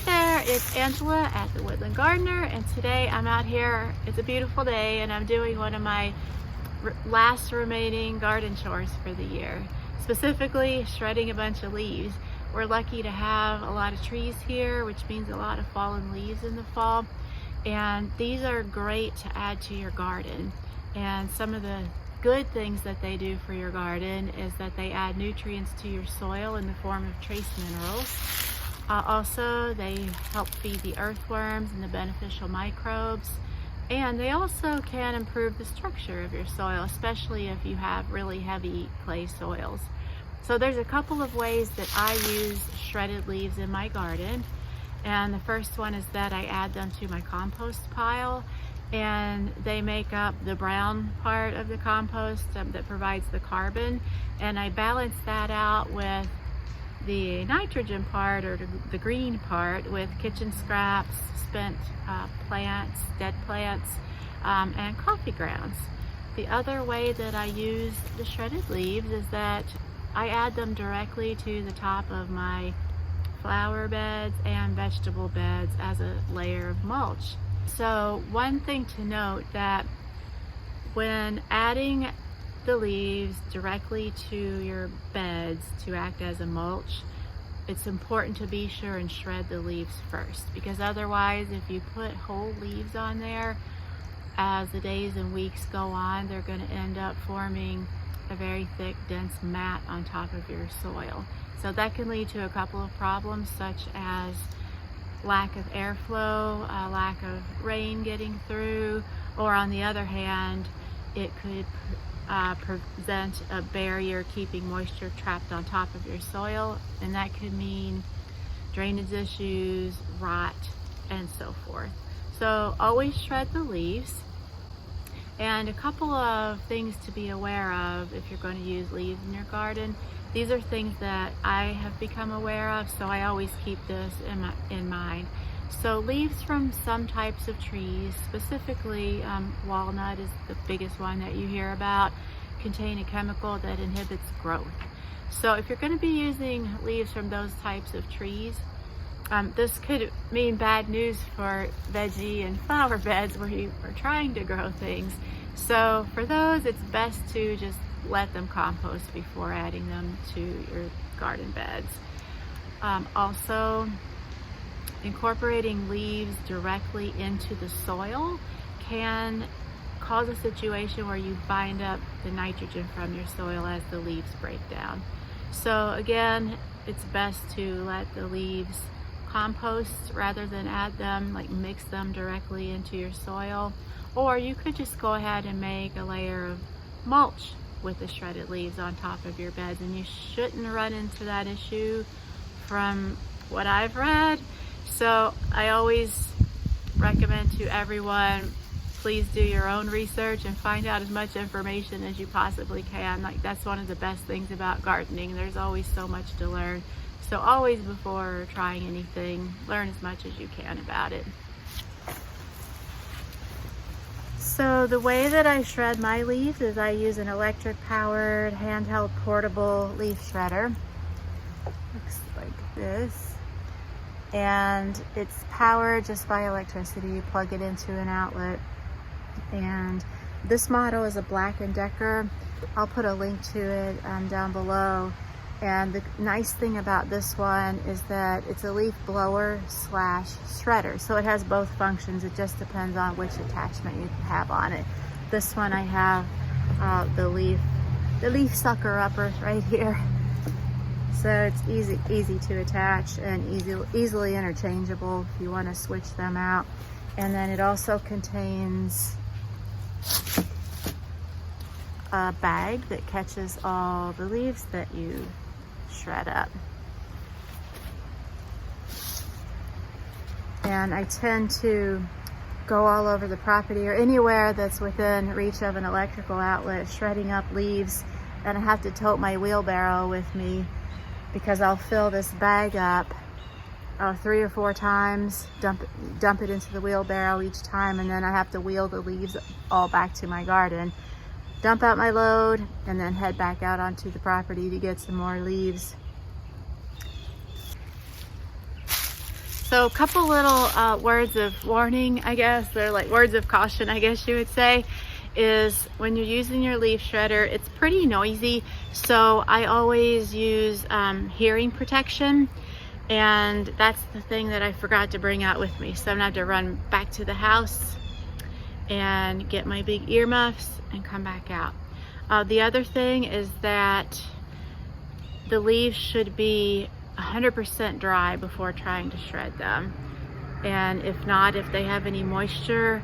there, it's Angela at the Woodland Gardener, and today I'm out here. It's a beautiful day and I'm doing one of my last remaining garden chores for the year, specifically shredding a bunch of leaves. We're lucky to have a lot of trees here, which means a lot of fallen leaves in the fall, and these are great to add to your garden. And some of the good things that they do for your garden is that they add nutrients to your soil in the form of trace minerals. Also, they help feed the earthworms and the beneficial microbes, and they also can improve the structure of your soil, especially if you have really heavy clay soils. So there's a couple of ways that I use shredded leaves in my garden, and the first one is that I add them to my compost pile, and they make up the brown part of the compost that provides the carbon, and I balance that out with the nitrogen part, or the green part, with kitchen scraps, spent plants, dead plants, and coffee grounds. The other way that I use the shredded leaves is that I add them directly to the top of my flower beds and vegetable beds as a layer of mulch. So one thing to note, that when adding the leaves directly to your beds to act as a mulch, it's important to be sure and shred the leaves first, because otherwise, if you put whole leaves on there, as the days and weeks go on, they're going to end up forming a very thick, dense mat on top of your soil. So that can lead to a couple of problems, such as lack of airflow, lack of rain getting through, or on the other hand, it could present a barrier keeping moisture trapped on top of your soil, and that could mean drainage issues, rot, and so forth. So always shred the leaves. And a couple of things to be aware of if you're going to use leaves in your garden. These are things that I have become aware of, so I always keep this in mind. So leaves from some types of trees, specifically walnut is the biggest one that you hear about, contain a chemical that inhibits growth. So if you're going to be using leaves from those types of trees, this could mean bad news for veggie and flower beds where you are trying to grow things. So for those, it's best to just let them compost before adding them to your garden beds. Also, incorporating leaves directly into the soil can cause a situation where you bind up the nitrogen from your soil as the leaves break down. So again, it's best to let the leaves compost rather than add them, like mix them directly into your soil. Or you could just go ahead and make a layer of mulch with the shredded leaves on top of your beds, and you shouldn't run into that issue from what I've read. So I always recommend to everyone, please do your own research and find out as much information as you possibly can. Like, that's one of the best things about gardening. There's always so much to learn. So always, before trying anything, learn as much as you can about it. So the way that I shred my leaves is I use an electric powered handheld portable leaf shredder. Looks like this. And it's powered just by electricity. You plug it into an outlet. And this model is a Black & Decker. I'll put a link to it down below. And the nice thing about this one is that it's a leaf blower / shredder. So it has both functions. It just depends on which attachment you have on it. This one I have the leaf sucker upper right here. So it's easy to attach and easily interchangeable if you want to switch them out. And then it also contains a bag that catches all the leaves that you shred up. And I tend to go all over the property or anywhere that's within reach of an electrical outlet shredding up leaves, and I have to tote my wheelbarrow with me because I'll fill this bag up 3 or 4 times, dump it into the wheelbarrow each time, and then I have to wheel the leaves all back to my garden, dump out my load, and then head back out onto the property to get some more leaves. So a couple little words of warning, I guess. They're like words of caution, I guess you would say, is when you're using your leaf shredder, it's pretty noisy. So I always use hearing protection. And that's the thing that I forgot to bring out with me. So I'm gonna have to run back to the house and get my big earmuffs and come back out. The other thing is that the leaves should be 100% dry before trying to shred them. And if not, if they have any moisture,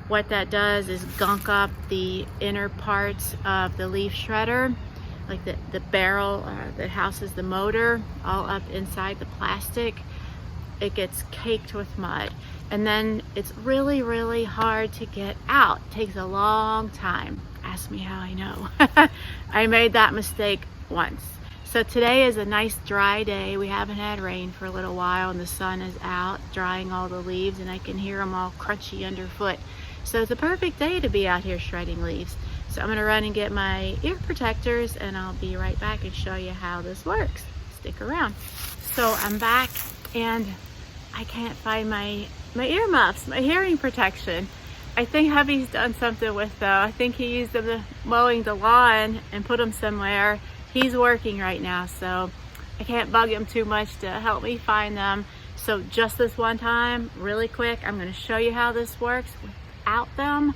what that does is gunk up the inner parts of the leaf shredder, like the barrel that houses the motor, all up inside the plastic. It gets caked with mud. And then it's really, really hard to get out. It takes a long time. Ask me how I know. I made that mistake once. So today is a nice dry day. We haven't had rain for a little while and the sun is out drying all the leaves and I can hear them all crunchy underfoot. So it's a perfect day to be out here shredding leaves. So I'm gonna run and get my ear protectors and I'll be right back and show you how this works. Stick around. So I'm back and I can't find my earmuffs, my hearing protection. I think hubby's done something with though. I think he used them mowing the lawn and put them somewhere. He's working right now, so I can't bug him too much to help me find them. So just this one time, really quick, I'm gonna show you how this works without them,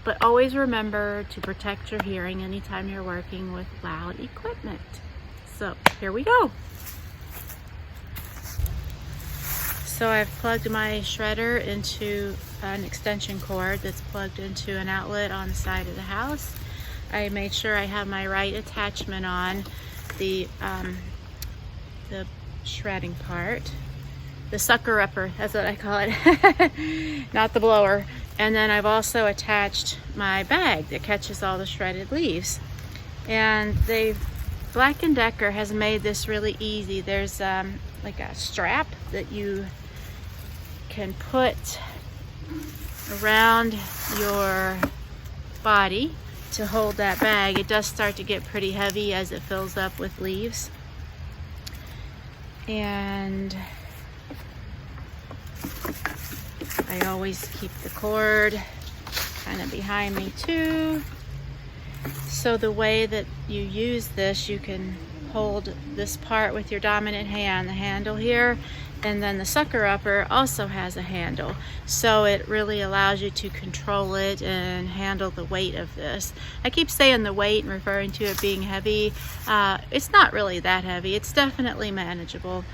but always remember to protect your hearing anytime you're working with loud equipment. So here we go. So I've plugged my shredder into an extension cord that's plugged into an outlet on the side of the house. I made sure I have my right attachment on the shredding part. The sucker upper, that's what I call it, not the blower. And then I've also attached my bag that catches all the shredded leaves. And Black & Decker has made this really easy. There's like a strap that you can put around your body to hold that bag. It does start to get pretty heavy as it fills up with leaves. And I always keep the cord kind of behind me too. So the way that you use this, you can hold this part with your dominant hand, the handle here, and then the sucker upper also has a handle. So it really allows you to control it and handle the weight of this. I keep saying the weight and referring to it being heavy. It's not really that heavy. It's definitely manageable.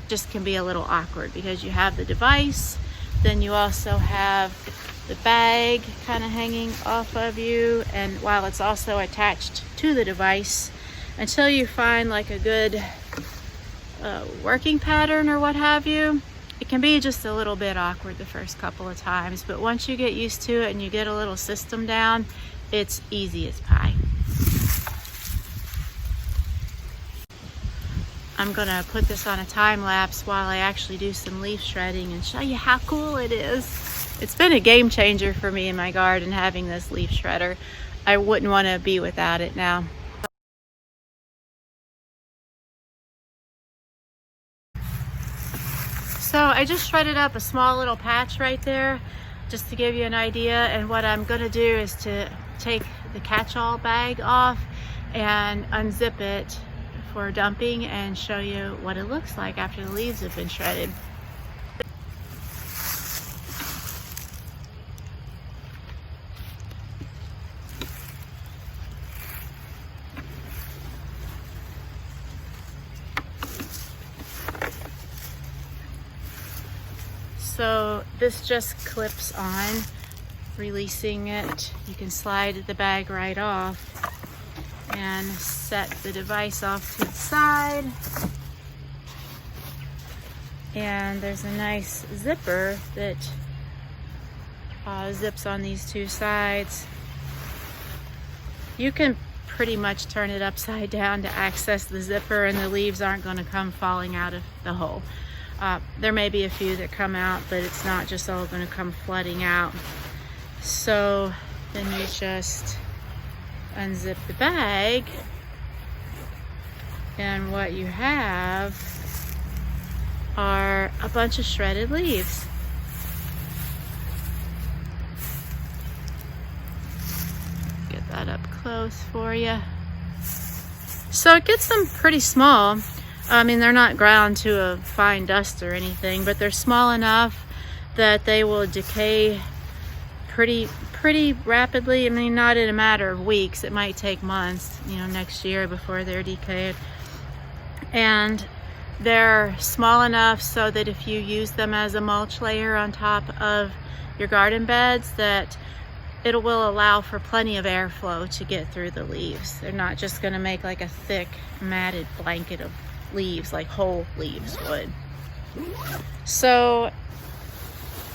Just can be a little awkward because you have the device, then you also have the bag kind of hanging off of you, and while it's also attached to the device, until you find like a good working pattern or what have you, it can be just a little bit awkward the first couple of times, but once you get used to it and you get a little system down, it's easy as pie. I'm gonna put this on a time lapse while I actually do some leaf shredding and show you how cool it is. It's been a game changer for me in my garden having this leaf shredder. I wouldn't want to be without it now. So I just shredded up a small little patch right there just to give you an idea, and what I'm going to do is to take the catch-all bag off and unzip it for dumping and show you what it looks like after the leaves have been shredded. So this just clips on, releasing it. You can slide the bag right off and set the device off to the side. And there's a nice zipper that zips on these two sides. You can pretty much turn it upside down to access the zipper, and the leaves aren't going to come falling out of the hole. There may be a few that come out, but it's not just all going to come flooding out. So then you just unzip the bag, and what you have are a bunch of shredded leaves. Get that up close for you. So it gets them pretty small. I mean, they're not ground to a fine dust or anything, but they're small enough that they will decay pretty rapidly. I mean, not in a matter of weeks. It might take months, you know, next year before they're decayed. And they're small enough so that if you use them as a mulch layer on top of your garden beds, that it will allow for plenty of airflow to get through the leaves. They're not just going to make like a thick matted blanket of leaves like whole leaves would. So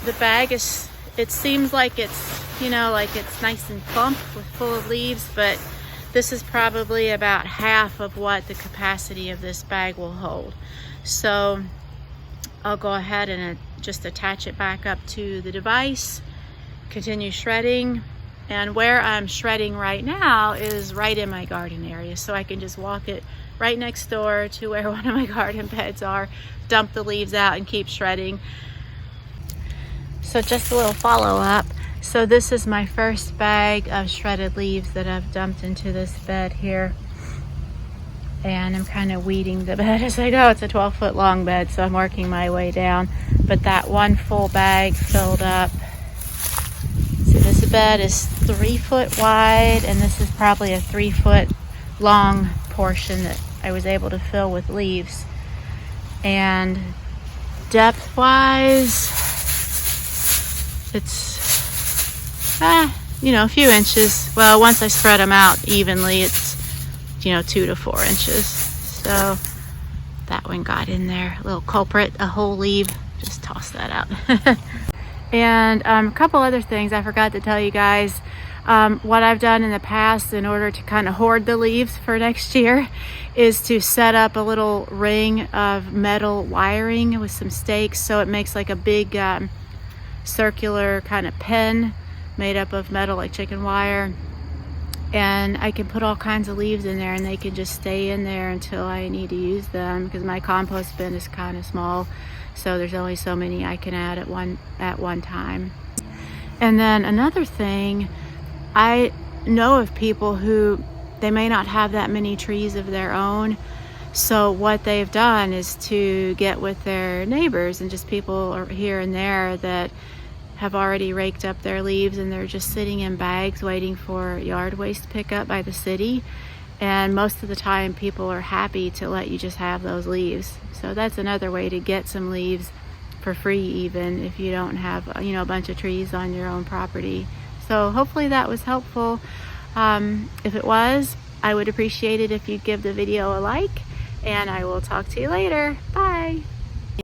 the bag is, it seems like it's, you know, like it's nice and plump with full of leaves, but this is probably about half of what the capacity of this bag will hold. So I'll go ahead and just attach it back up to the device, continue shredding. And where I'm shredding right now is right in my garden area, so I can just walk it right next door to where one of my garden beds are, dump the leaves out and keep shredding. So just a little follow-up. So this is my first bag of shredded leaves that I've dumped into this bed here. And I'm kind of weeding the bed as I go. It's a 12-foot long bed, so I'm working my way down. But that one full bag filled up. So this bed is 3 foot wide, and this is probably a 3 foot long portion that I was able to fill with leaves. And depth-wise, it's you know, a few inches. Well, once I spread them out evenly, it's, you know, 2 to 4 inches. So that one got in there. A little culprit, a whole leaf. Just toss that out. And a couple other things I forgot to tell you guys. What I've done in the past in order to kind of hoard the leaves for next year is to set up a little ring of metal wiring with some stakes, so it makes like a big circular kind of pen made up of metal, like chicken wire. And I can put all kinds of leaves in there, and they can just stay in there until I need to use them, because my compost bin is kind of small, so there's only so many I can add at one time. And then another thing, I know of people who, they may not have that many trees of their own, so what they've done is to get with their neighbors and just people here and there that have already raked up their leaves, and they're just sitting in bags waiting for yard waste pickup by the city. And most of the time people are happy to let you just have those leaves. So that's another way to get some leaves for free, even if you don't have, you know, a bunch of trees on your own property. So hopefully that was helpful. If it was, I would appreciate it if you'd give the video a like, and I will talk to you later. Bye.